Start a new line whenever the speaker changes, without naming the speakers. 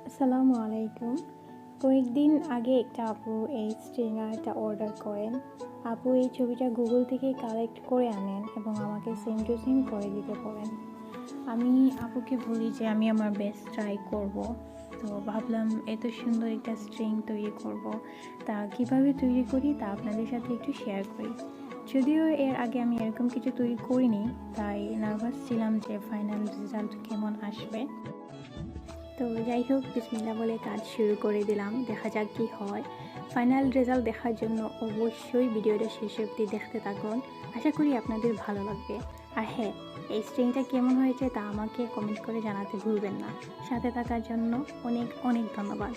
আসসালামু আলাইকুম। কয়েকদিন আগে একটা আপু এই স্ট্রিঙ্গারটা অর্ডার করেন। আপু এই ছবিটা গুগল থেকে কালেক্ট করে আনেন এবং আমাকে সেম টু সেম করে দিতে বলেন। আমি আপুকে বলি যে আমি আমার বেস্ট ট্রাই করব। তো ভাবলাম এত সুন্দর একটা স্ট্রিং তৈরি করব, তা কিভাবে তৈরি করি তা আপনাদের সাথে একটু শেয়ার করি। যদিও এর আগে আমি এরকম কিছু তৈরি করিনি, তাই নার্ভাস ছিলাম যে ফাইনাল রেজাল্ট কেমন আসবে। তো যাই হোক, বিসমিল্লাহ বলে কাজ শুরু করে দিলাম, দেখা যাক কি হয়। ফাইনাল রেজাল্ট দেখার জন্য অবশ্যই ভিডিওটা শেষ অবধি দেখতে থাকুন, আশা করি আপনাদের ভালো লাগবে। আর হ্যাঁ, এই স্ট্রিংটা কেমন হয়েছে তা আমাকে কমেন্ট করে জানাতে ভুলবেন না। সাথে থাকার জন্য অনেক অনেক ধন্যবাদ।